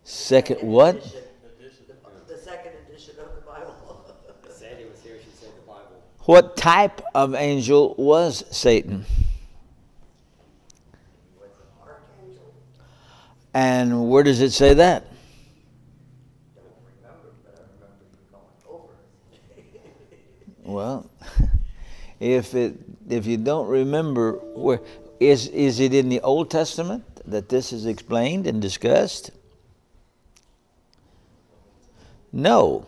Second what? The second edition of the Bible. Sandy was here, she said the Bible. What type of angel was Satan? He was an archangel. And where does it say that? Don't remember, but I remember you going over it. Well, if you don't remember, where is it in the Old Testament that this is explained and discussed? No.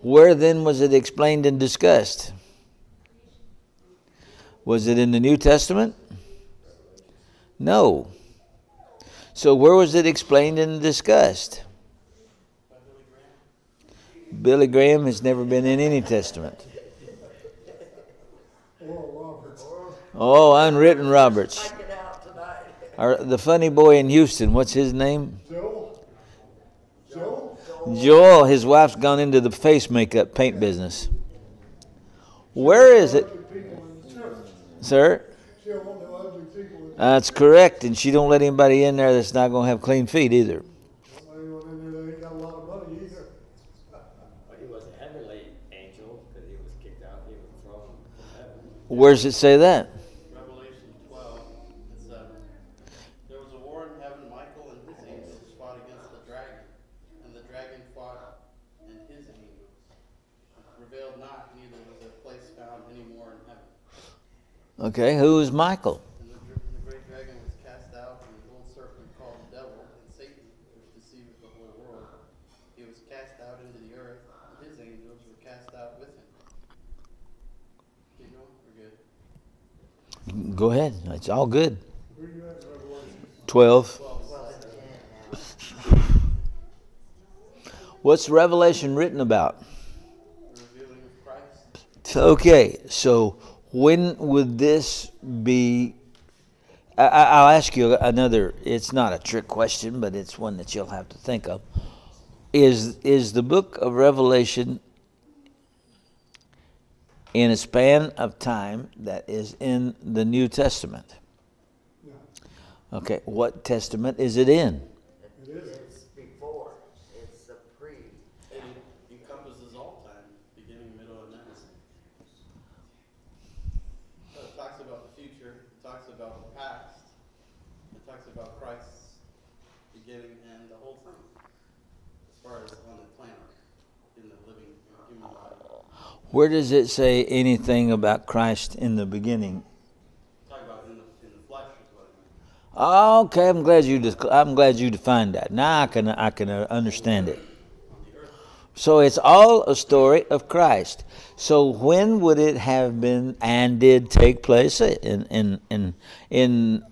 Where then was it explained and discussed? Was it in the New Testament? No. So where was it explained and discussed? Billy Graham has never been in any testament. Oh, unwritten Roberts. Check it out tonight. The funny boy in Houston, what's his name? Joel? Joel. His wife's gone into the face makeup paint business. Where is it? Sir? She don't want no ugly people. That's correct, and she don't let anybody in there that's not going to have clean feet either. Anyone in there that ain't got a lot of money either. But he was a heavenly angel because he was kicked out. He was thrown from heaven. Where does it say that? Revelation 12 and 7. There was a war in heaven. Michael and his angels fought against the dragon, and the dragon fought and his angels. Prevailed not, neither was a place found any more in heaven. Okay, who is Michael? And the great dragon was cast out, and the little serpent called the devil and Satan, which deceiveth the whole world. He was cast out into the earth, and his angels were cast out with him. Keep going? We're good. Go ahead. It's all good. Where you at in Revelation? 12. Well, it's 10 now. What's Revelation written about? The revealing of Christ. Okay, so when would this be? I'll ask you another. It's not a trick question, but it's one that you'll have to think of. Is the book of Revelation in a span of time that is in the New Testament? No. Okay, what testament is it in? It is. It's before. It's a pre. It encompasses all time, beginning, middle, and end. So it talks about the future, it talks about the past, it talks about Christ's beginning and the whole thing, as far as on the planet, in the living human body. Where does it say anything about Christ in the beginning? Talk about in the flesh is what I mean. Okay, I'm glad you defined that. Now I can understand it. On the earth. So it's all a story of Christ. So when would it have been and did take place in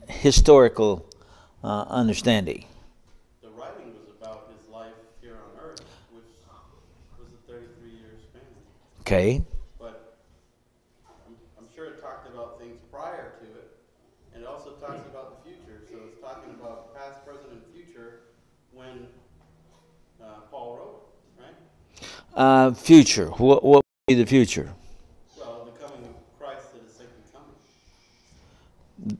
historical understanding? The writing was about his life here on earth, which was a 33-year span. Okay. But I'm sure it talked about things prior to it, and it also talks about the future. So it's talking about past, present, and future when Paul wrote it, right? Future. What would be the future? Well, the coming of Christ at his second coming.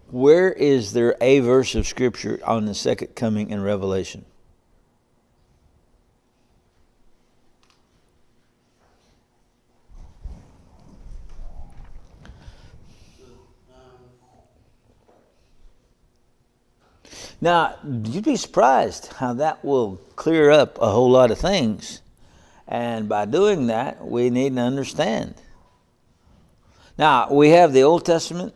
Where is there a verse of Scripture on the second coming in Revelation? Now, you'd be surprised how that will clear up a whole lot of things. And by doing that, we need to understand. Now, we have the Old Testament.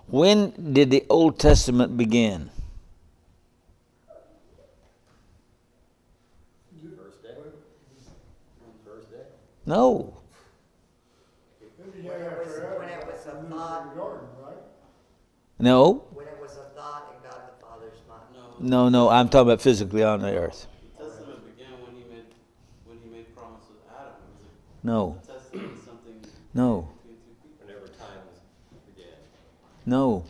When did the Old Testament begin? First day. First day. No. It began after When it Adam was a moved thought. to the garden, right? No. When it was a thought in God the Father's mind. No. I'm talking about physically on the earth. The testament began when he made promise with Adam. It was No. a testament is something No. between two people. Whenever time began, No.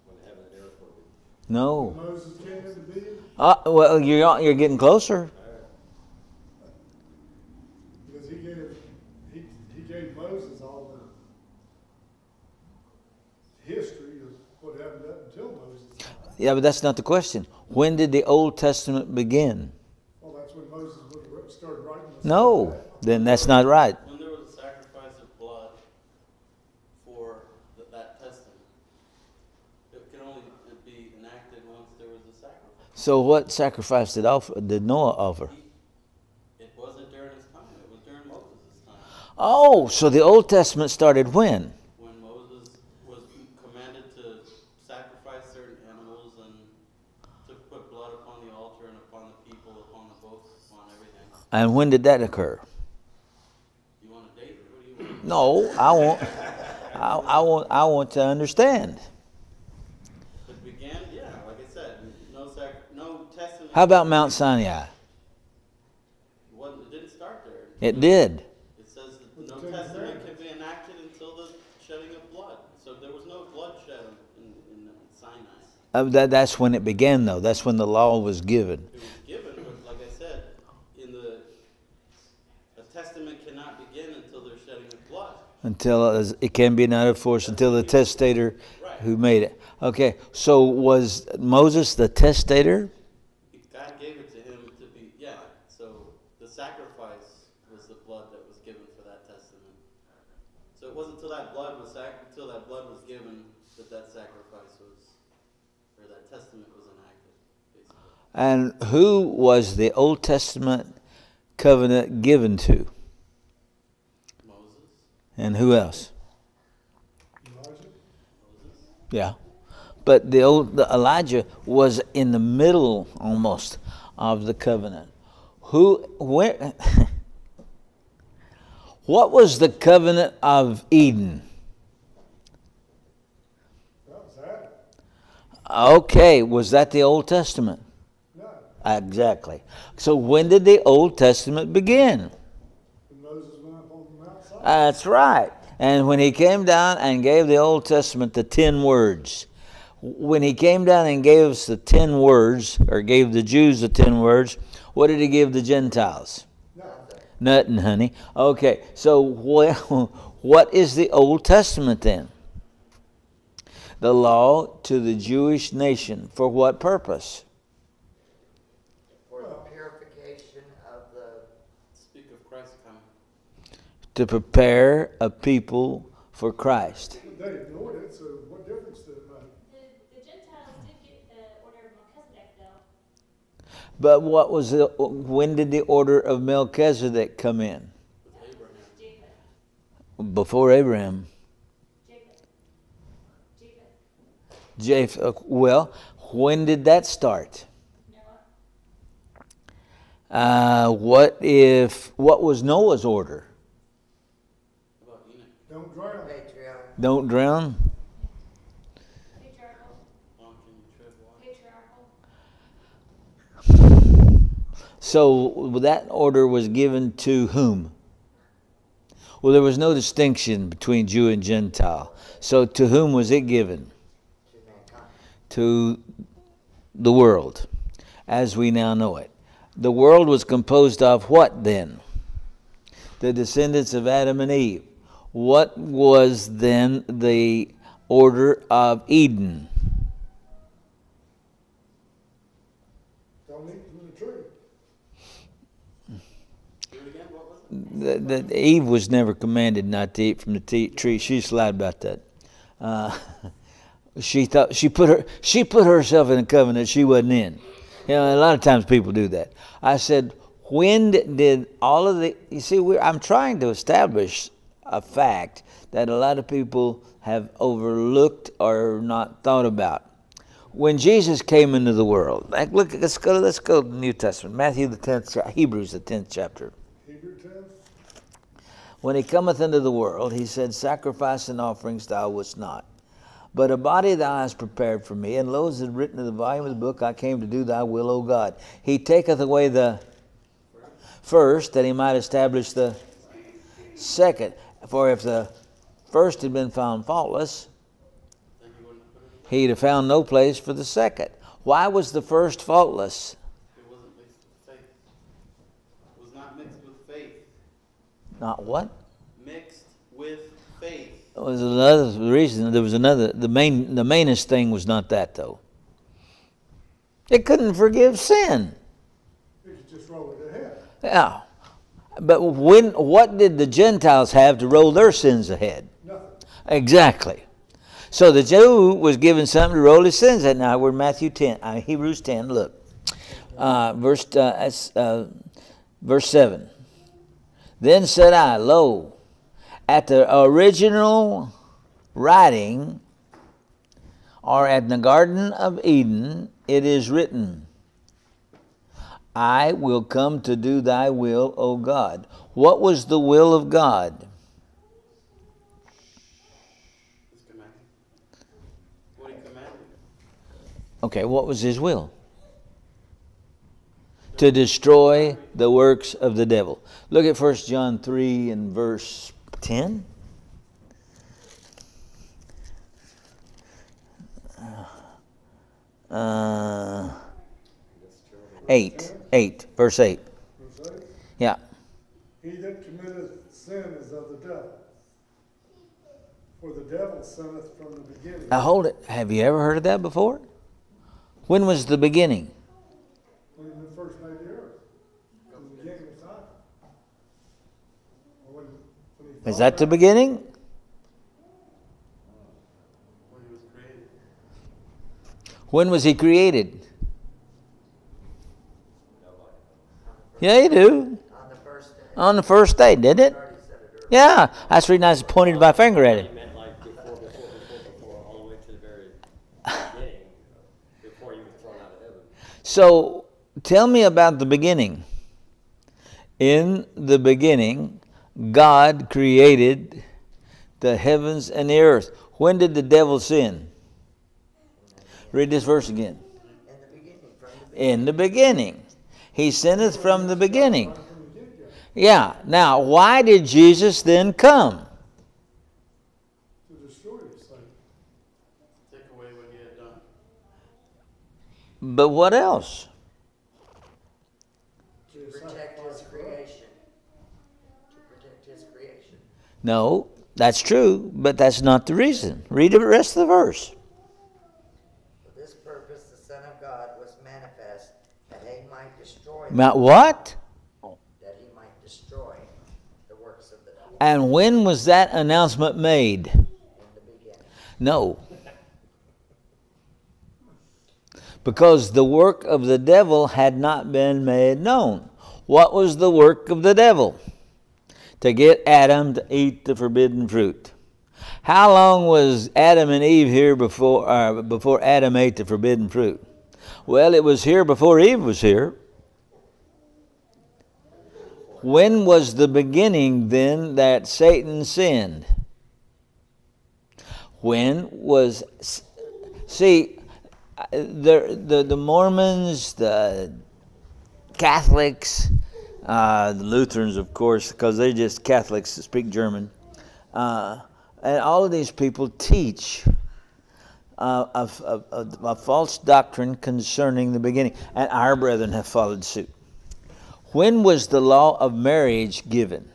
when heaven and earth were. No. Moses came into being Well, you're getting closer. because he gave Moses all the history of what happened up until Moses. Yeah, but that's not the question. When did the Old Testament begin? Well, that's when Moses started writing the No, then that's not right. When there was a sacrifice of blood for that testament, it can only be enacted once there was a sacrifice. So what sacrifice did Noah offer? It wasn't during his time, it was during Moses' time. Oh, so the Old Testament started when? When Moses was commanded to sacrifice certain animals and to put blood upon the altar and upon the people, upon the boats, upon everything. And when did that occur? You want a date? What do you want? No, I want to understand. It began, yeah, like I said, no testament. How about Mount Sinai? It didn't start there. It did. It says that no testament can be enacted until the shedding of blood. So there was no bloodshed in Sinai. That's when it began, though. That's when the law was given. It was given, but like I said, a testament cannot begin until there's shedding of blood. Until it can be not of force, until the testator who made it. Okay, so was Moses the testator? God gave it to him to be, yeah. So the sacrifice was the blood that was given for that testament. So it wasn't until that blood was given that sacrifice was, or that testament was enacted, basically. And who was the Old Testament covenant given to? Moses. And who else? Elijah. Moses. Yeah. But the Elijah was in the middle almost of the covenant. What was the covenant of Eden? That was Adam. Okay, was that the Old Testament? No, Exactly. So when did the Old Testament begin? when Moses went up on the Mount Sinai. That's right. And when he came down and gave the Old Testament the 10 words, when he came down and gave us the 10 words, or gave the Jews the 10 words, what did he give the Gentiles? Nothing, honey. Okay, so what is the Old Testament then? The law to the Jewish nation. For what purpose? For the purification of the, Speak of Christ coming. To prepare a people for Christ. But they ignored it, so what difference did it make? The Gentiles did get the order of Melchizedek, though. But when did the order of Melchizedek come in? Jacob. Before Abraham. Jacob. Well, when did that start? Noah. What was Noah's order? About Enoch. Don't drown. patriarch. Don't drown. Patriarchal. Long can you tread water? Patriarchal. So that order was given to whom? Well, there was no distinction between Jew and Gentile. So to whom was it given? To mankind. To the world, as we now know it. The world was composed of what then? The descendants of Adam and Eve. What was then the order of Eden? Don't eat from the tree. Do it again, what was it? Eve was never commanded not to eat from the tree. She's lied about that. She thought she put herself in a covenant she wasn't in. You know, a lot of times people do that. I said, when did all of the? You see, I'm trying to establish a fact that a lot of people have overlooked or not thought about. When Jesus came into the world, like look, let's go to the New Testament, Matthew the 10th, Hebrews the 10th chapter. Hebrew 10. When he cometh into the world, he said, sacrifice and offerings thou wouldst not. But a body thou hast prepared for me, and lo, it is written in the volume of the book, I came to do thy will, O God. He taketh away the first, that he might establish the second. For if the first had been found faultless, Then he wouldn't put it. he'd have found no place for the second. Why was the first faultless? It wasn't mixed with faith. It was not mixed with faith. Not what? Mixed with faith. There was another reason. There was another. The mainest thing was not that though. It couldn't forgive sin. You could just roll it ahead. Yeah. But what did the Gentiles have to roll their sins ahead? Nothing. Exactly. So the Jew was given something to roll his sins ahead. Now we're Matthew 10, Hebrews 10, look. Verse 7. Then said I, lo, at the original writing, or at the Garden of Eden, it is written, I will come to do thy will, O God. What was the will of God? His commandment. What he commanded. Okay, what was his will? To destroy the works of the devil. Look at 1 John 3 and verse 10. Verse 8. Verse 8. Yeah. He that committeth sin is of the devil. For the devil sinneth from the beginning. Now hold it. Have you ever heard of that before? When was the beginning? When he first made the earth. From the beginning of time. Or when he Is thought that the about- beginning? When he was created. When was he created? Yeah, you do. On the first day. On the first day, didn't it? I already said it earlier. Yeah. That's the reason I pointed my finger at He him. meant like before, all the way to the very beginning, before he was thrown out of heaven. So tell me about the beginning. In the beginning, God created the heavens and the earth. When did the devil sin? Read this verse again. In the beginning, from the In the beginning. He sinneth from the beginning. From the get-go. Yeah. Now, why did Jesus then come? To destroy his sin. Take away what he had done. But what else? To protect his creation. To protect his creation. No, that's true, but that's not the reason. Read the rest of the verse. For this purpose the Son of God was manifest, that he might destroy Now, what? that he might destroy the works of the devil And when was that announcement made? in the beginning. No. Because the work of the devil had not been made known. What was the work of the devil? To get Adam to eat the forbidden fruit. How long was Adam and Eve here before Adam ate the forbidden fruit? Well, it was here before Eve was here. When was the beginning then that Satan sinned? When was... See, the Mormons, the Catholics, the Lutherans, of course, because they're just Catholics that speak German, and all of these people teach a false doctrine concerning the beginning, and our brethren have followed suit. When was the law of marriage given?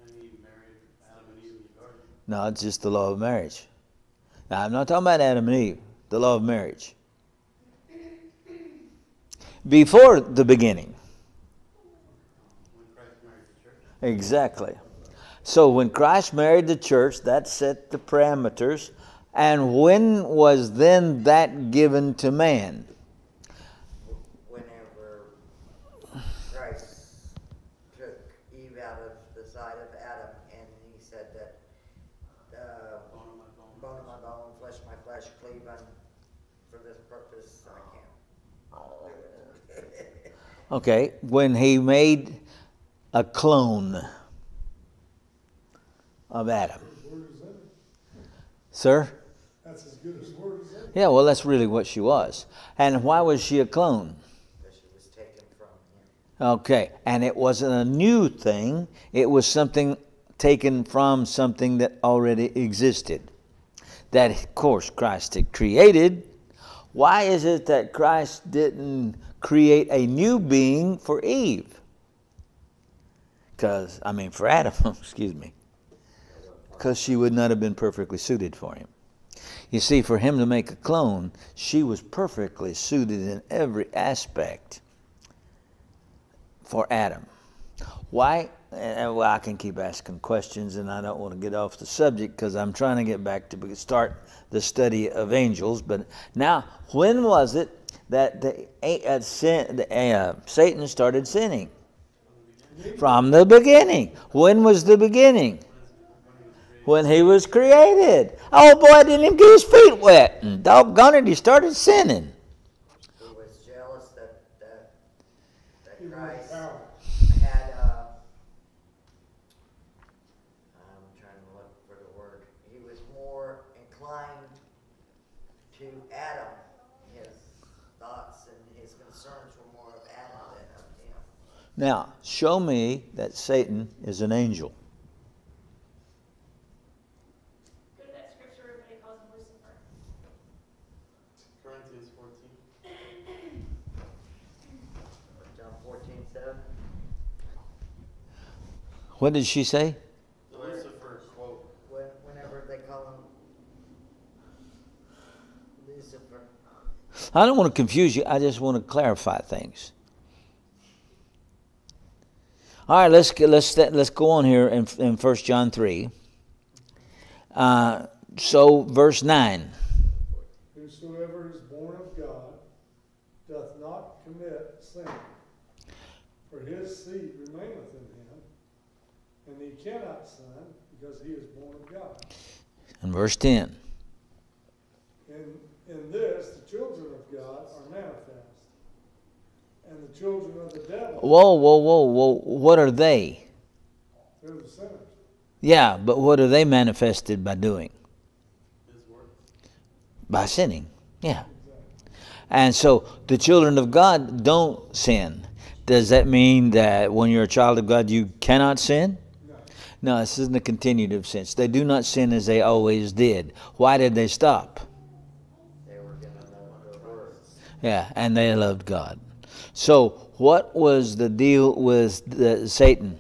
And he married Adam and Eve in the garden. No, it's just the law of marriage. Now, I'm not talking about Adam and Eve, the law of marriage. Before the beginning. When Christ married the church. Exactly. So when Christ married the church, that set the parameters. And when was then that given to man? Whenever Christ took Eve out of the side of Adam, and he said that Bone of my bone. bone of my bone, flesh of my flesh, cleave unto for this purpose, I can't. Okay, when he made a clone of Adam. Word is in. Sir? That's as good as word is in. Yeah, well, that's really what she was. And why was she a clone? Because she was taken from him. Okay, and it wasn't a new thing. It was something taken from something that already existed. That, of course, Christ had created. Why is it that Christ didn't create a new being for Eve? For Adam, excuse me. Because she would not have been perfectly suited for him. You see, for him to make a clone, she was perfectly suited in every aspect for Adam. Why? Well, I can keep asking questions, and I don't want to get off the subject because I'm trying to get back to start the study of angels. But now, when was it that Satan started sinning? From the beginning. When was the beginning? When he was created. Oh boy, didn't even get his feet wet. And doggone it, he started sinning. He was jealous that He wanted Christ power. had, I'm trying to look for the word. He was more inclined to Adam. His thoughts and his concerns were more of Adam than of him. Now, show me that Satan is an angel. Go to that scripture everybody calls him Lucifer. Corinthians 14. John 14:7. What did she say? The Lucifer quote. Whenever they call him Lucifer. I don't want to confuse you. I just want to clarify things. All right, let's go on here in 1 John 3. So verse 9. Whosoever is born of God doth not commit sin, for his seed remaineth in him, and he cannot sin because he is born of God. And verse 10. And in this, the children of God are manifest, and the children of the devil, Whoa. What are they? they're the sinners. Yeah, but what are they manifested by doing? His word. By sinning. Yeah. And so the children of God don't sin. Does that mean that when you're a child of God, you cannot sin? No. No, this isn't a continuative sense. They do not sin as they always did. Why did they stop? They were going to know the words. Yeah, and they loved God. So what was the deal with Satan?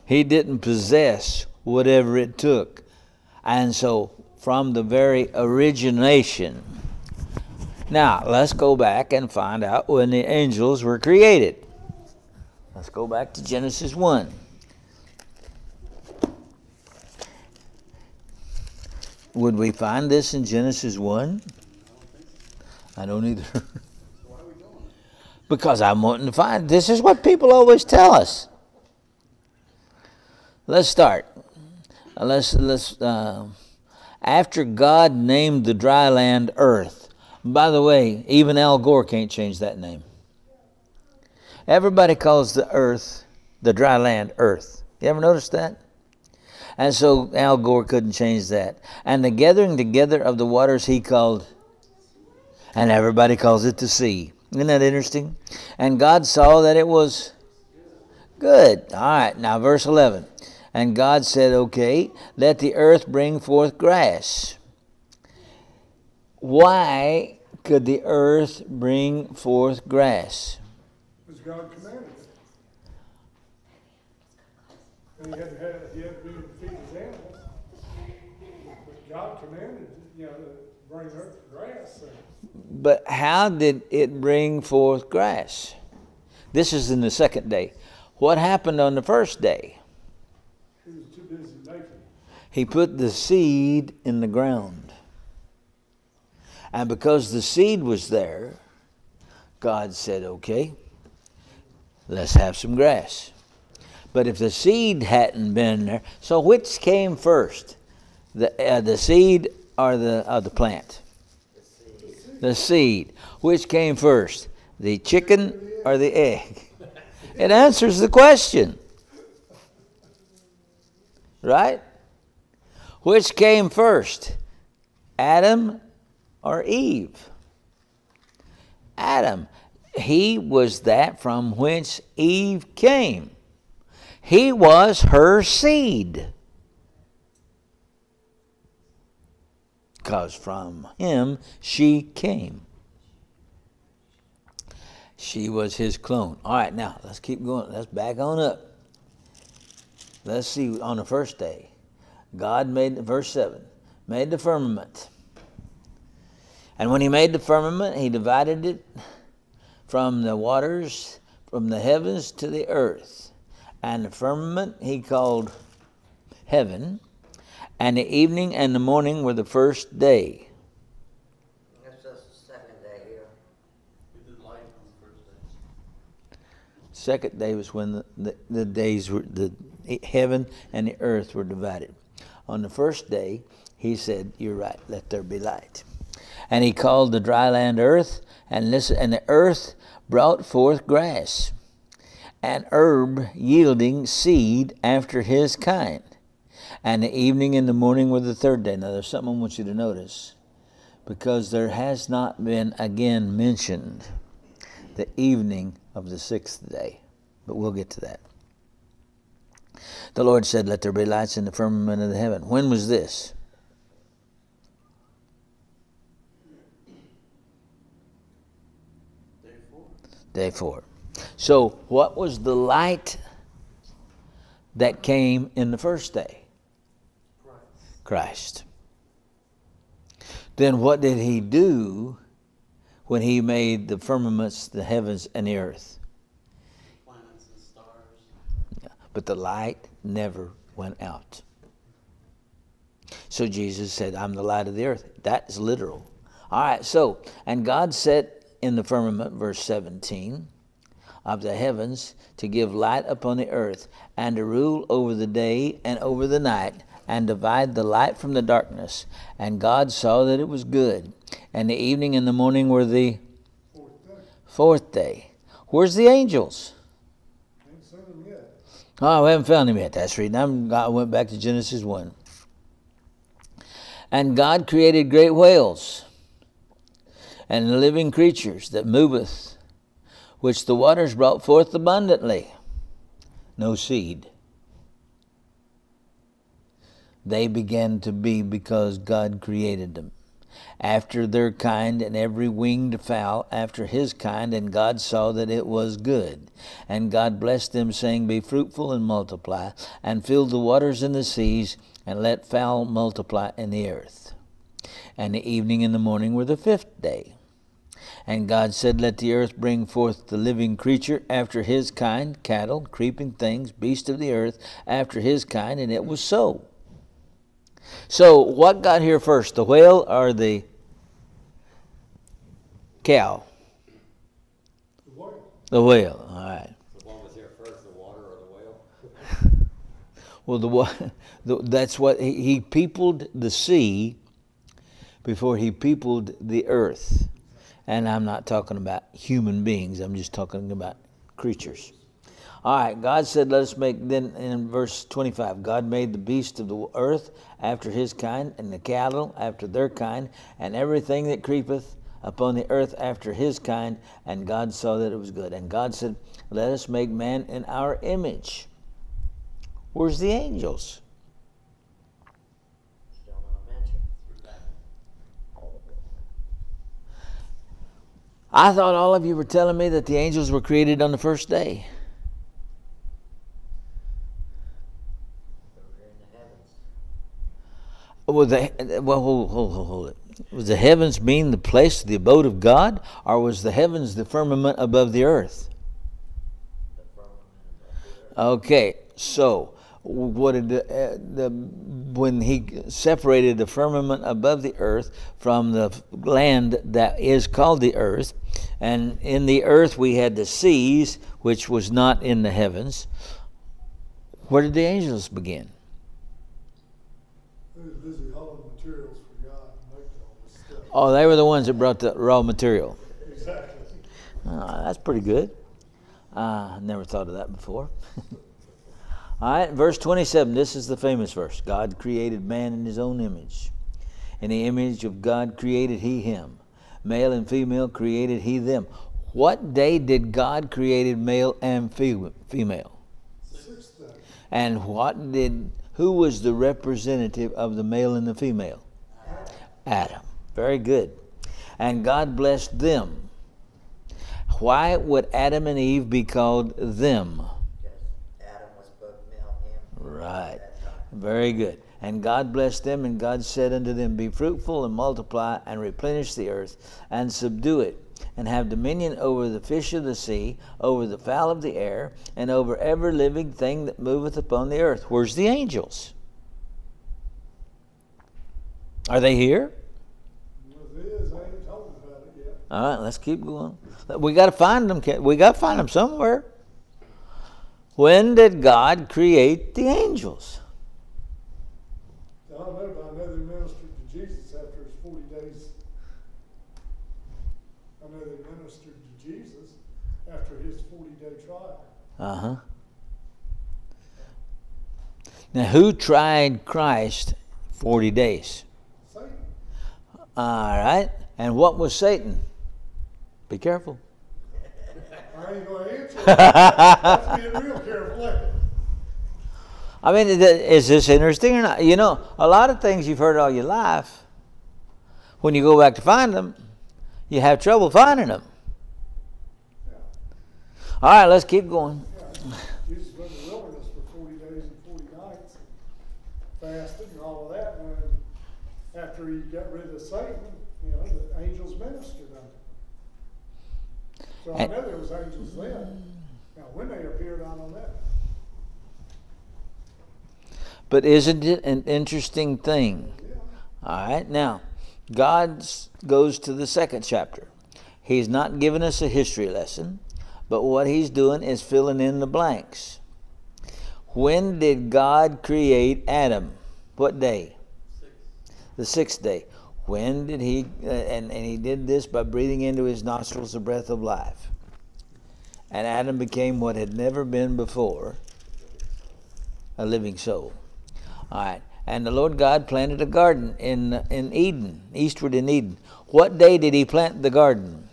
He didn't possess whatever it took. And so from the very origination. Now, let's go back and find out when the angels were created. Let's go back to Genesis 1. Would we find this in Genesis 1? I don't either. Why are we going? Because I'm wanting to find. This is what people always tell us. Let's start. After God named the dry land earth. By the way, even Al Gore can't change that name. Everybody calls the earth, the dry land, earth. You ever notice that? And so Al Gore couldn't change that. And the gathering together of the waters he called, and everybody calls it the sea. Isn't that interesting? And God saw that it was good. All right, now verse 11. And God said, okay, let the earth bring forth grass. Why could the earth bring forth grass? Because God commanded it. And he had to be feed his animals. But God commanded, to bring grass. But how did it bring forth grass? This is in the second day. What happened on the first day? He was too busy making it. He put the seed in the ground. And because the seed was there, God said, okay, let's have some grass. But if the seed hadn't been there, so which came first? The seed or the plant? The seed. Which came first? The chicken or the egg? It answers the question. Right? Which came first? Adam or Eve? Adam. He was that from whence Eve came. He was her seed. Because from him she came. She was his clone. All right, now let's keep going. Let's back on up. Let's see, on the first day, God made, verse 7, Made the firmament. And when he made the firmament, he divided it from the waters, from the heavens to the earth. And the firmament he called heaven. And the evening and the morning were the first day. That's just the second day here. He did light on the first day. Second day was when the days were, the heaven and the earth were divided. On the first day, he said, "You're right, let there be light." And he called the dry land earth, and the earth brought forth grass, and herb yielding seed after his kind. And the evening and the morning were the third day. Now there's something I want you to notice, because there has not been again mentioned the evening of the sixth day. But we'll get to that. The Lord said, "Let there be lights in the firmament of the heaven." When was this? Day 4. Day 4. So what was the light that came in the first day? Christ. Then what did he do when he made the firmaments, the heavens, and the earth? Planets and stars. But the light never went out. So Jesus said, "I'm the light of the earth." That is literal. All right, so, and God set in the firmament, verse 17, of the heavens to give light upon the earth, and to rule over the day and over the night, and divide the light from the darkness. And God saw that it was good. And the evening and the morning were the fourth day. Where's the angels? Ain't seen them yet. Oh, we haven't found him yet. That's reading. I went back to Genesis 1. And God created great whales, and the living creatures that moveth, which the waters brought forth abundantly. No seed. They began to be because God created them, after their kind, and every winged fowl after his kind, and God saw that it was good. And God blessed them, saying, "Be fruitful and multiply, and fill the waters in the seas, and let fowl multiply in the earth." And the evening and the morning were the fifth day. And God said, "Let the earth bring forth the living creature after his kind, cattle, creeping things, beasts of the earth after his kind," and it was so. So what got here first, the whale or the cow? The white. The whale, all right. So what was here first, the water or the whale? Well, that's what he peopled the sea before he peopled the earth. And I'm not talking about human beings. I'm just talking about creatures. All right, God said, "Let us make," then in verse 25, God made the beasts of the earth after his kind, and the cattle after their kind, and everything that creepeth upon the earth after his kind. And God saw that it was good. And God said, "Let us make man in our image." Where's the angels? Still not mentioned. I thought all of you were telling me that the angels were created on the first day. Over in the heavens. Hold it. Was the heavens being the place, the abode of God, or was the heavens the firmament above the earth? The firmament above the earth. Okay, so what did when he separated the firmament above the earth from the land that is called the earth, and in the earth we had the seas, which was not in the heavens, where did the angels begin? They was busy hauling materials for God and making all this stuff. Oh, they were the ones that brought the raw material. Exactly. That's pretty good. Never thought of that before. All right, verse 27, this is the famous verse. God created man in his own image. In the image of God created he him. Male and female created he them. What day did God created male and female? Sixth day. And who was the representative of the male and the female? Adam. Very good. And God blessed them. Why would Adam and Eve be called them? Because Adam was both male and female Right. at that time. Very good. And God blessed them, and God said unto them, Be fruitful, and multiply, and replenish the earth, and subdue it, and have dominion over the fish of the sea, over the fowl of the air, and over every living thing that moveth upon the earth. Where's the angels? Are they here? Well, it is. I ain't told about it yet. All right, let's keep going. We got to find them. We got to find them somewhere. When did God create the angels? I don't know, but I know they ministered to Jesus after his 40 days. I know they ministered to Jesus after his 40-day trial. Uh-huh. Now, who tried Christ 40 days? Satan. All right. And what was Satan? Be careful. I ain't going to answer that. That's being real careful. ain't it? I mean, is this interesting or not? You know, a lot of things you've heard all your life, when you go back to find them, you have trouble finding them. Yeah. All right, let's keep going. Yeah. Jesus went in the wilderness for 40 days and 40 nights, and fasted and all of that. And then after he got rid of Satan, you know, the angels ministered unto him. So I know there was angels then. Now, when they appeared, I don't know. But isn't it an interesting thing? Yeah. All right, now, God goes to the second chapter. He's not giving us a history lesson, but what he's doing is filling in the blanks. When did God create Adam? What day? The sixth day. When did he, and he did this by breathing into his nostrils the breath of life. And Adam became what had never been before, a living soul. All right. And the Lord God planted a garden in Eden, eastward in Eden. What day did he plant the garden?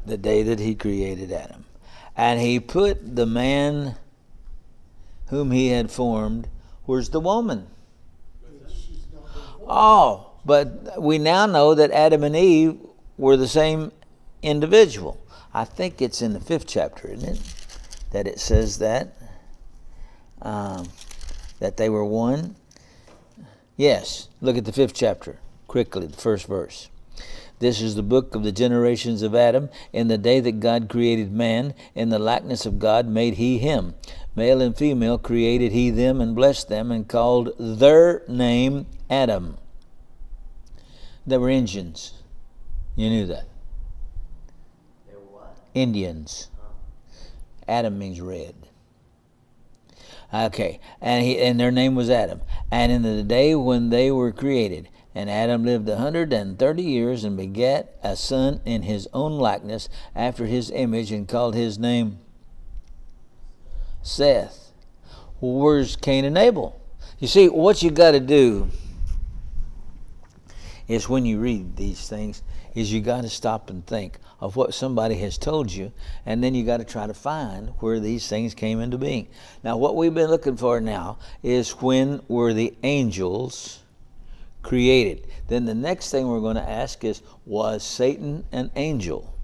The day that he created Adam. And he put the man whom he had formed. Where's the woman? She's not been born. Oh, but we now know that Adam and Eve were the same individual. I think it's in the 5th chapter, isn't it? That it says that. That they were one. Yes, look at the 5th chapter, quickly, the first verse. This is the book of the generations of Adam. In the day that God created man, in the likeness of God made he him. Male and female created he them, and blessed them, and called their name Adam. They were Indians. You knew that. They were what? Indians. Adam means red. Okay, and their name was Adam. And in the day when they were created, and Adam lived 130 years, and begat a son in his own likeness, after his image, and called his name Seth. Well, where's Cain and Abel? You see, what you got to do is, when you read these things, is you got to stop and think of what somebody has told you, and then you got to try to find where these things came into being. Now, what we've been looking for now is, when were the angels created? Then the next thing we're going to ask is, was Satan an angel?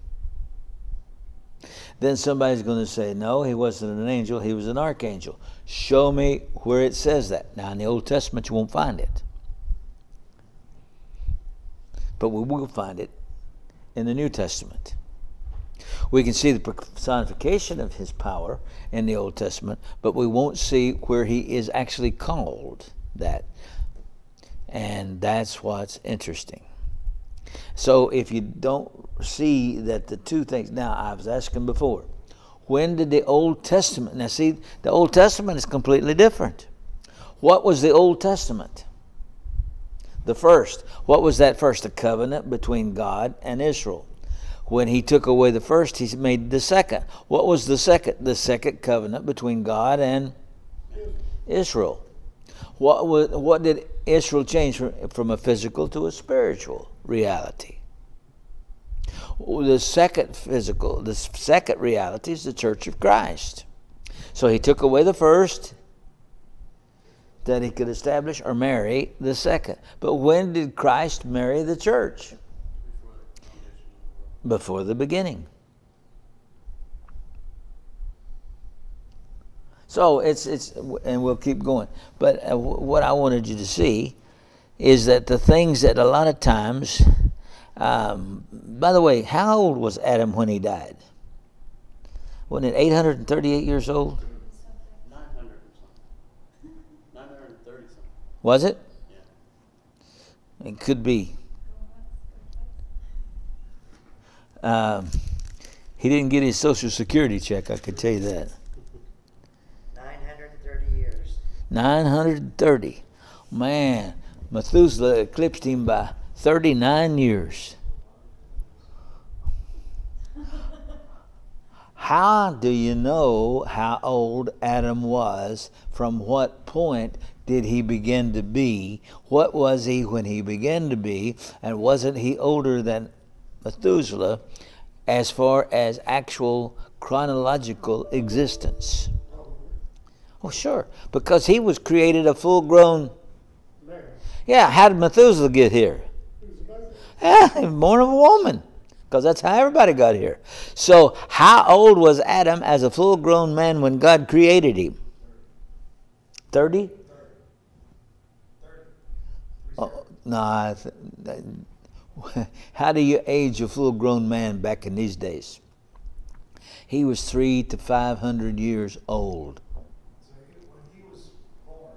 Then somebody's going to say, no, he wasn't an angel, he was an archangel. Show me where it says that. Now, in the Old Testament, you won't find it. But we will find it in the New Testament. We can see the personification of his power in the Old Testament, but we won't see where he is actually called that. And that's what's interesting. So if you don't see that the two things, now I was asking before, when did the Old Testament, now see, the Old Testament is completely different. What was the Old Testament? The first. What was that first? The covenant between God and Israel. When he took away the first, he made the second. What was the second? The second covenant between God and Israel. What did Israel change from a physical to a spiritual reality? The second reality is the Church of Christ. So he took away the first, that he could establish or marry the second. But when did Christ marry the church? Before the beginning. So it's and we'll keep going. But what I wanted you to see is that the things that a lot of times, by the way, how old was Adam when he died? Wasn't it 838 years old? 900 or something. 930 something. Was it? Yeah. It could be. He didn't get his Social Security check, I could tell you that. 930 years. 930. Man, Methuselah eclipsed him by 39 years. How do you know how old Adam was? From what point did he begin to be? What was he when he began to be? And wasn't he older than Methuselah as far as actual chronological existence? Oh, sure, because he was created a full-grown. Man, Yeah, how did Methuselah get here? he was amazing. Yeah, he was born of a woman, because that's how everybody got here. So how old was Adam as a full-grown man when God created him? 30? Oh, no. How do you age a full-grown man back in these days? He was 300 to 500 years old. So when he was born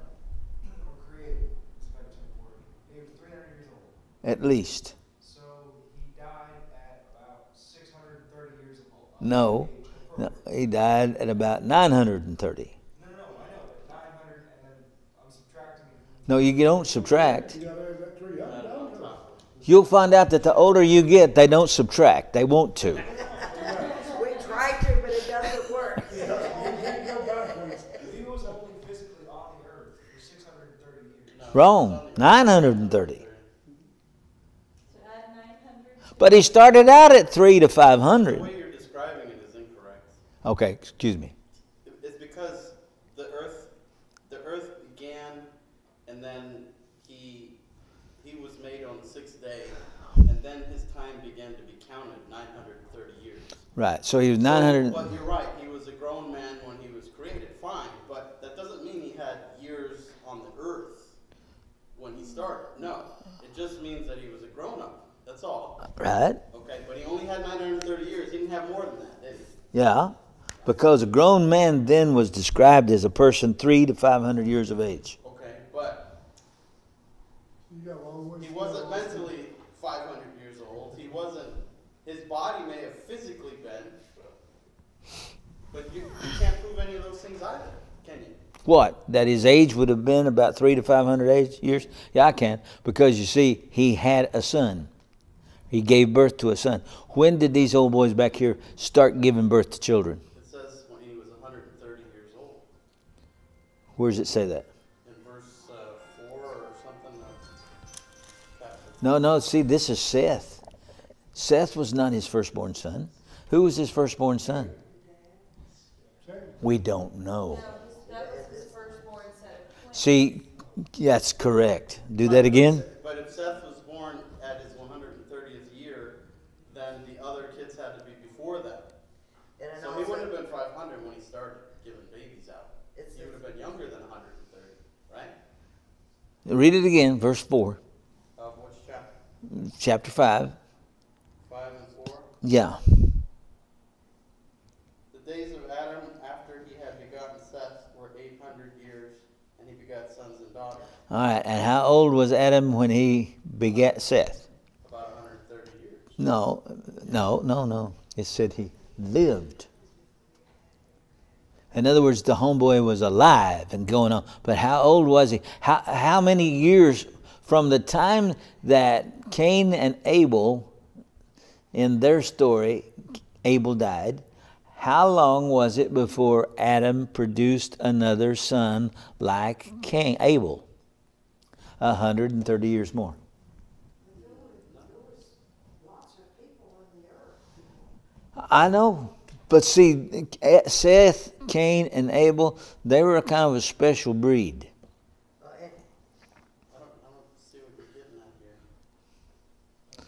or created, it's a better term for it, he was 300 years old. At least. So he died at about 630 years old. No, he died at about 930. No, I know, but 900, and then I'm subtracting it. No, you don't subtract. You gotta add that 300 down to it. You'll find out that the older you get, they don't subtract. They want to. We try to, but it doesn't work. You can't go backwards. He was only physically on the earth for 630 years. Wrong. 930. So add 900. But he started out at 300 to The 500. way you're describing it is incorrect. Okay, excuse me. It's because the earth began, and then he was made on the 6th day, and then his time began to be counted 930 years. Right. So he was 900. But you're right, he was a grown man when he was created, fine, but that doesn't mean he had years on the earth when he started. No, it just means that he was a grown-up. That's all. Right. Okay, but he only had 930 years. He didn't have more than that, did he? Yeah. Because a grown man then was described as a person 300 to 500 years of age. Okay, but You got a long ways he to go. wasn't mentally 500 years old. He wasn't, his body may have physically been, but you can't prove any of those things either, can you? What? That his age would have been about 300 to 500 years? Yeah, I can. Because you see, he had a son. He gave birth to a son. When did these old boys back here start giving birth to children? It says when he was 130 years old. Where does it say that? In verse 4 or something of chapter. No, see, this is Seth. Seth was not his firstborn son. Who was his firstborn son? We don't know. That was his firstborn son of twins. See, that's correct. Do that again. But if Seth was born at his 130th year, then the other kids had to be before that. And it So he wouldn't also, have been 500 when he started giving babies out. It's- He would have been younger than 130, right? Read it again, verse 4, Of which chapter? chapter 5. 5 and 4? Yeah. The days of Adam after he had begotten Seth were 800 years, and he begot sons and daughters. All right. And how old was Adam when he begat Seth? About 130 years. No. It said he lived. In other words, the homeboy was alive and going on. But how old was he? How many years from the time that Cain and Abel, in their story, Abel died, how long was it before Adam produced another son like Abel? 130 years more. I know. But see, Seth, Cain, and Abel, they were a kind of a special breed. and I don't see what you're getting at here.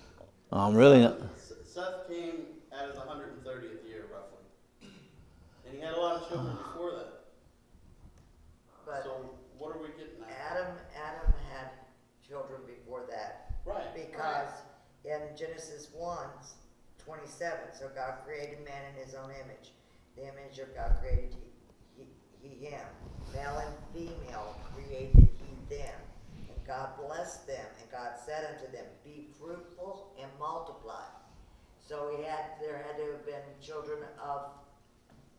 I'm really not. Seth came at his 130th year, roughly. And he had a lot of children before that. Genesis 1:27, so God created man in his own image. The image of God created he him. Male and female created he them. And God blessed them, and God said unto them, be fruitful and multiply. So there had to have been children of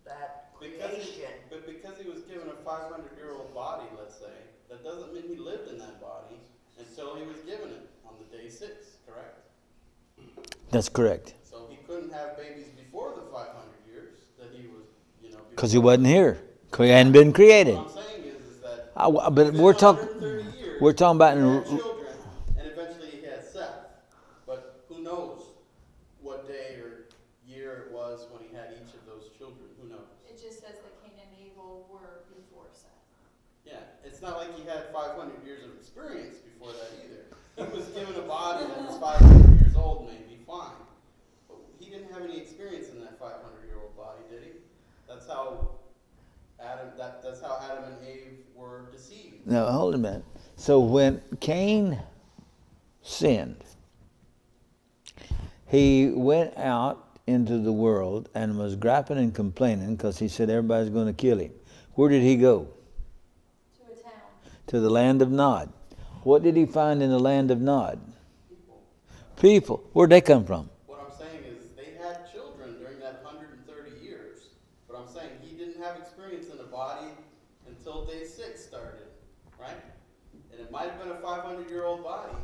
that creation. But because he was given a 500-year-old body, let's say, that doesn't mean he lived in that body until he was given it on the day 6, correct? That's correct. So he couldn't have babies before the 500 years that he was, Because he wasn't here. 'Cause he hadn't been created. What I'm saying is that But we're talking. 130 years, We're talking about. he had children, and eventually he had Seth. But who knows what day or year it was when he had each of those children? Who knows? It just says that Cain and Abel were before Seth. Yeah, it's not like he had 500 years of experience before that either. He was given a body that was 500 years old, maybe, fine. But he didn't have any experience in that 500-year-old body, did he? That's how Adam and Eve were deceived. Now, hold a minute. So when Cain sinned, he went out into the world and was griping and complaining because he said everybody's going to kill him. Where did he go? To a town. To the land of Nod. What did he find in the land of Nod? People. Where'd they come from? What I'm saying is they had children during that 130 years. But I'm saying he didn't have experience in the body until day 6 started, right? And it might have been a 500-year-old body,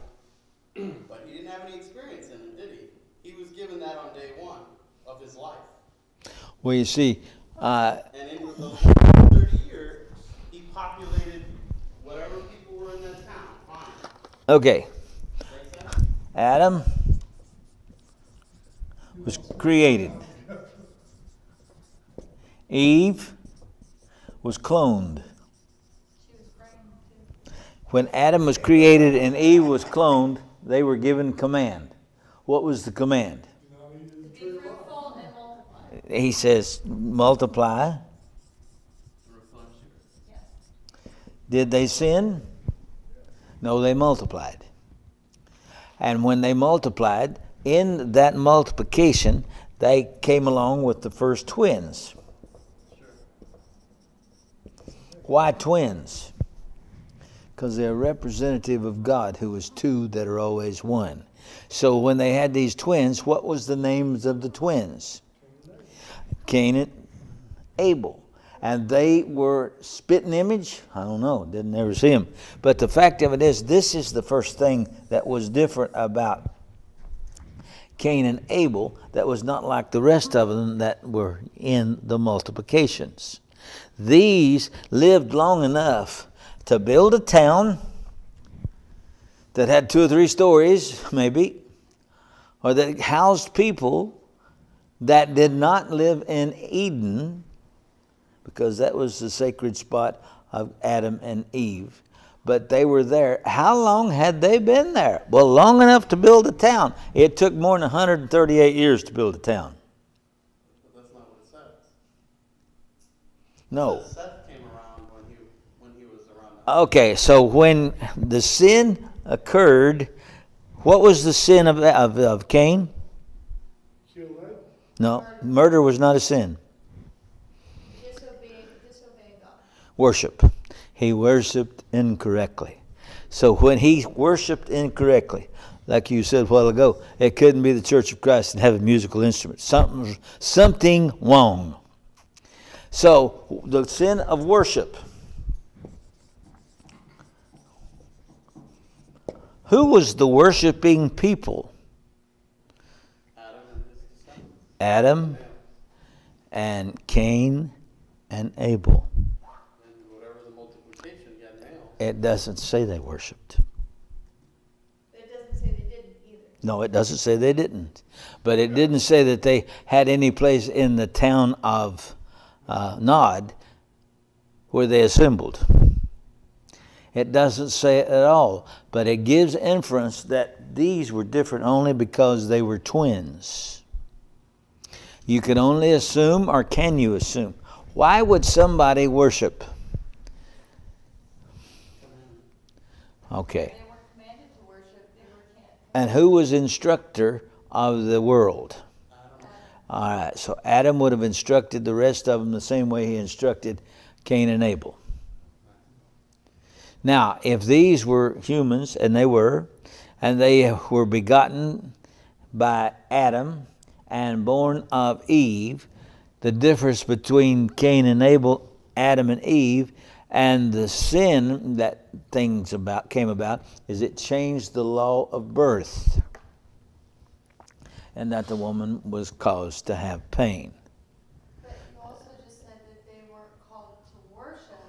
but he didn't have any experience in it, did he? He was given that on day 1 of his life. Well, you see, And in those 130 years, he populated whatever people were in that town. Fine. okay, Make sense? Adam was created. Eve was cloned. She was pregnant too. When Adam was created and Eve was cloned, they were given command. What was the command? Be fruitful and multiply. He says, multiply. Yes. Did they sin? No, they multiplied. And when they multiplied, in that multiplication, they came along with the first twins. Why twins? Because they're representative of God, who is two that are always one. So when they had these twins, what was the names of the twins? Cain and Abel. And they were spitting image? I don't know, didn't ever see them. But the fact of it is, this is the first thing that was different about Cain and Abel that was not like the rest of them that were in the multiplications. These lived long enough to build a town that had 2 or 3 stories, maybe, or that housed people that did not live in Eden, because that was the sacred spot of Adam and Eve. But they were there. How long had they been there? Well, long enough to build a town. It took more than 138 years to build a town. But that's not what it says. No. It says Seth came around when he was around. Okay, so when the sin occurred, what was the sin of Cain? Kill that. No, murder was not a sin. Disobeying God. Worship. He worshipped incorrectly. So when he worshipped incorrectly, like you said a while ago, it couldn't be the Church of Christ and have a musical instrument. Something wrong. So the sin of worship. Who was the worshiping people? Adam and his descendants. Adam and Cain and Abel. And whatever the multiplication got nailed. It doesn't say they worshipped. It doesn't say they didn't either. No, it doesn't say they didn't. But it didn't say that they had any place in the town of Nod where they assembled. It doesn't say it at all. But it gives inference that these were different only because they were twins. You can only assume, or can you assume? Why would somebody worship? Okay. They weren't commanded to worship. They were And who was instructor of the world? All right, so Adam would have instructed the rest of them the same way he instructed Cain and Abel. Now, if these were humans, and they were begotten by Adam and born of Eve, the difference between Cain and Abel, Adam and Eve, and the sin that came about is it changed the law of birth, and that the woman was caused to have pain. But you also just said that they weren't called to worship,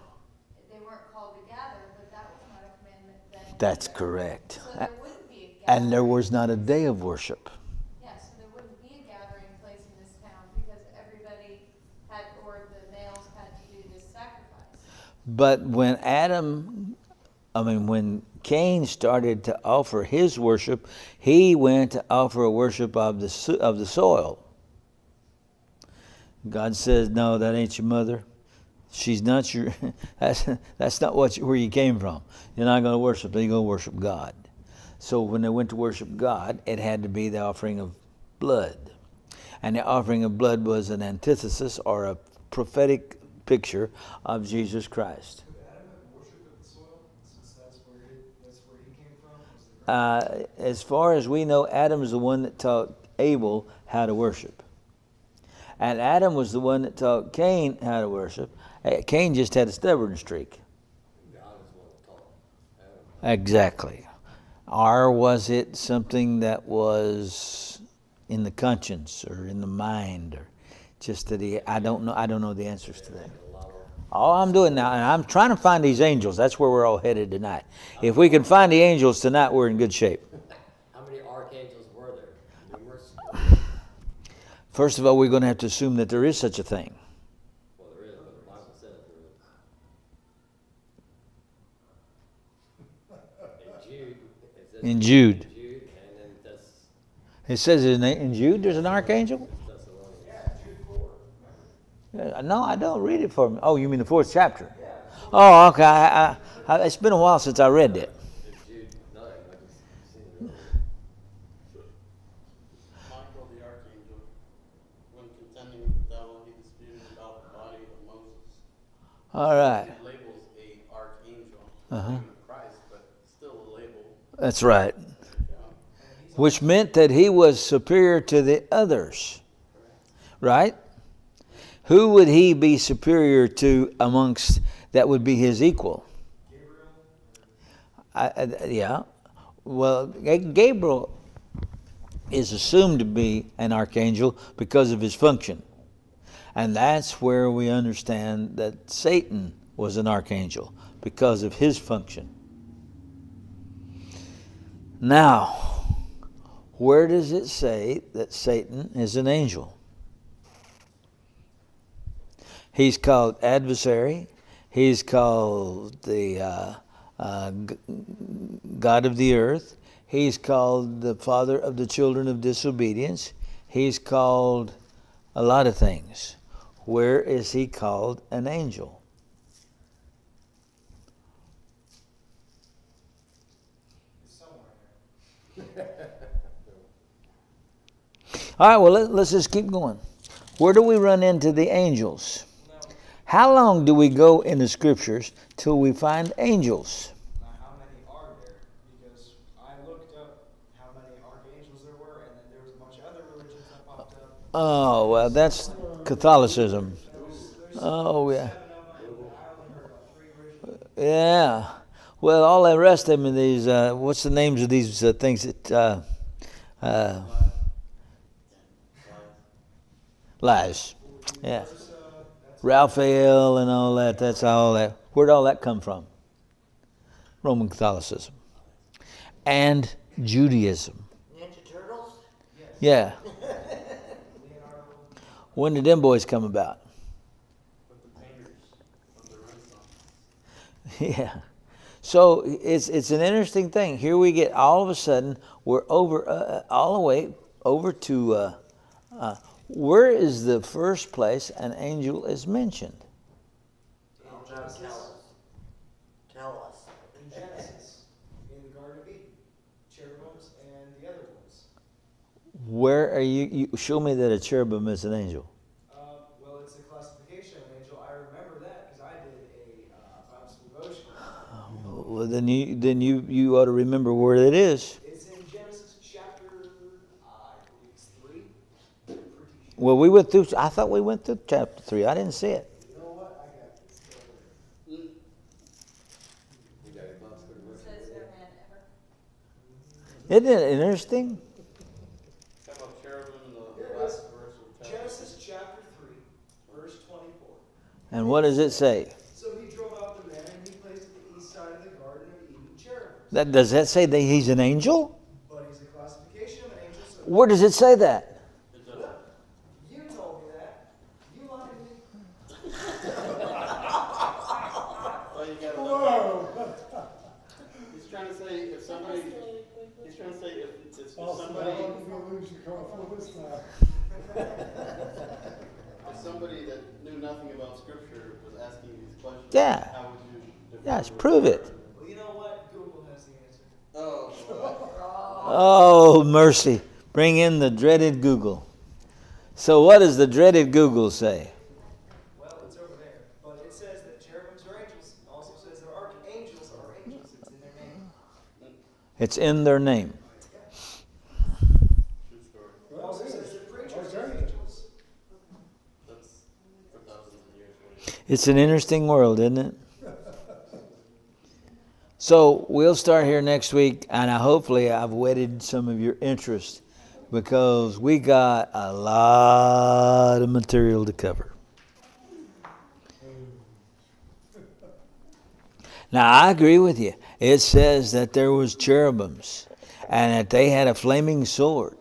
they weren't called to gather, but that was not a commandment then. That's correct. So there wouldn't be a gathering. And there was not a day of worship. Yeah, so there wouldn't be a gathering place in this town because everybody had, or the males had to do this sacrifice. But when when Cain started to offer his worship, he went to offer a worship of the soil. God says, "No, that ain't your mother. She's not your. That's not where you came from. You're not going to worship. You're going to worship God." So when they went to worship God, it had to be the offering of blood, and the offering of blood was an antithesis or a prophetic picture of Jesus Christ. Could Adam have worshipped the soil, since that's where he came from? Was the ground? As far as we know, Adam is the one that taught Abel how to worship. And Adam was the one that taught Cain how to worship. Cain just had a stubborn streak. God is one that taught Adam. Exactly. Or was it something that was in the conscience or in the mind, or just that I don't know the answers to that. All I'm doing now, and I'm trying to find these angels. That's where we're all headed tonight. If we can find the angels tonight, we're in good shape. How many archangels were there? Numerous? First of all, we're going to have to assume that there is such a thing. Well, there is, but the Bible says there is. In Jude, it says In Jude. Jude, and then that's It says in Jude there's an archangel? No, I don't read it for me. Oh, you mean the 4th chapter? Oh, okay. It's been a while since I read that. Jude 9. I just seen it. Michael the archangel, when contending with the devil, he disputed about the body of Moses. All right. It labels a archangel, Uh-huh. name of Christ, but still a label. That's right. Yeah. Which meant that he was superior to the others. Right? Who would he be superior to amongst that would be his equal? Yeah. Well, Gabriel is assumed to be an archangel because of his function. And that's where we understand that Satan was an archangel because of his function. Now, where does it say that Satan is an angel? He's called adversary. He's called the God of the earth. He's called the father of the children of disobedience. He's called a lot of things. Where is he called an angel? All right, well, let's just keep going. Where do we run into the angels? How long do we go in the scriptures till we find angels? Now, how many are there? Because I looked up how many archangels there were, and then there was a bunch of other religions that popped up. Oh, well, that's Catholicism. Oh, yeah. 7 of them, and I only heard about 3 originally. Yeah. Well, all the rest of them in these, what's the names of these things that, lies. Yeah. Raphael and all that, that's all that. Where'd all that come from? Roman Catholicism. And Judaism. Ninja Turtles? Yeah. When did them boys come about? With the painters of the Renaissance. Yeah. So it's an interesting thing. Here we get all of a sudden, we're over, all the way over to, where is the first place an angel is mentioned? Tell us. Tell us. In Genesis, in the Garden of Eden. cherubims and the other ones. Where are you show me that a cherubim is an angel. Well, it's a classification of an angel. I remember that because I did a Bible school devotional. Well, then you ought to remember where it is. It's in Genesis chapter, I believe it's 3. I'm pretty sure. Well, we went through. I thought we went through chapter 3. I didn't see it. You know what? I got this. You got a Bible school It devotional says with no it? man ever. Isn't it interesting? Talking about cherubim in the Here it last is. verse of chapter. Genesis chapter 3, verse 24. And what does it say? So he drove out the man, and he placed at the east side of the Garden of Eden cherubims. Does that say that he's an angel? But he's a classification of an angel. So Where does it say that? It doesn't. you told me that. You lied to me. Well, you gotta look Whoa! He's trying to say if somebody, he's trying to say if Austin, how somebody, long you gonna lose your car this time? if somebody that knew nothing about scripture was asking these questions, Yeah. how would you? define Yes, the word prove it. cherubim? Well, you know what? Google has the answer. Oh, well, Oh, mercy. Bring in the dreaded Google. So what does the dreaded Google say? Well, it's over there. But it says that cherubims are angels. It also says that archangels are angels. It's in their name. It's in their name. true story. It also says that preachers Okay. are angels. That's for thousands of years. It's an interesting world, isn't it? So we'll start here next week, and hopefully I've whetted some of your interest because we got a lot of material to cover. Now I agree with you. It says that there was cherubims and that they had a flaming sword.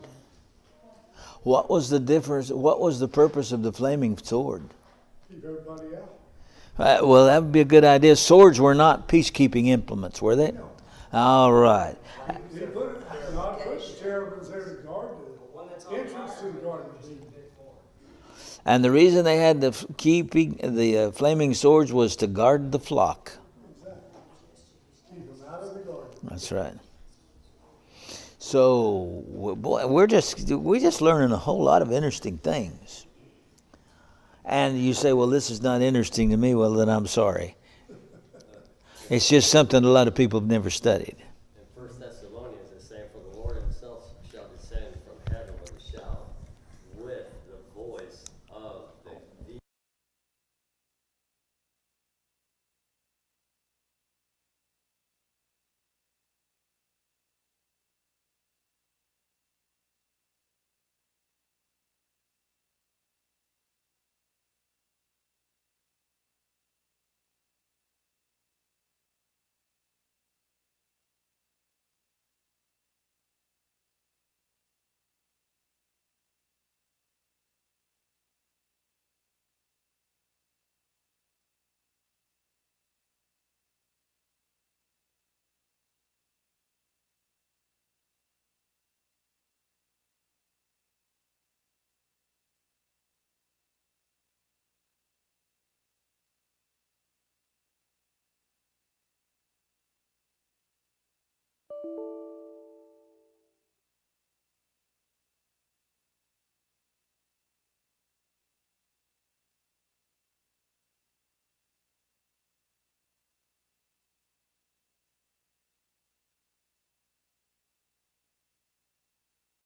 What was the difference? What was the purpose of the flaming sword? Keep everybody out. Well, that would be a good idea. Swords were not peacekeeping implements, were they? No. All right. He put it, God put the cherubims there to guard One that's the on entrance to fire, the Garden of just a Eden. bit more. And the reason they had the keeping the flaming swords was to guard the flock. Exactly. Keep them out of the garden. That's right. So, boy, we're just learning a whole lot of interesting things. And you say, well, this is not interesting to me. Well, then I'm sorry. It's just something a lot of people have never studied. In 1 Thessalonians, it says, "For the Lord himself shall descend from heaven with a shout, with the voice of the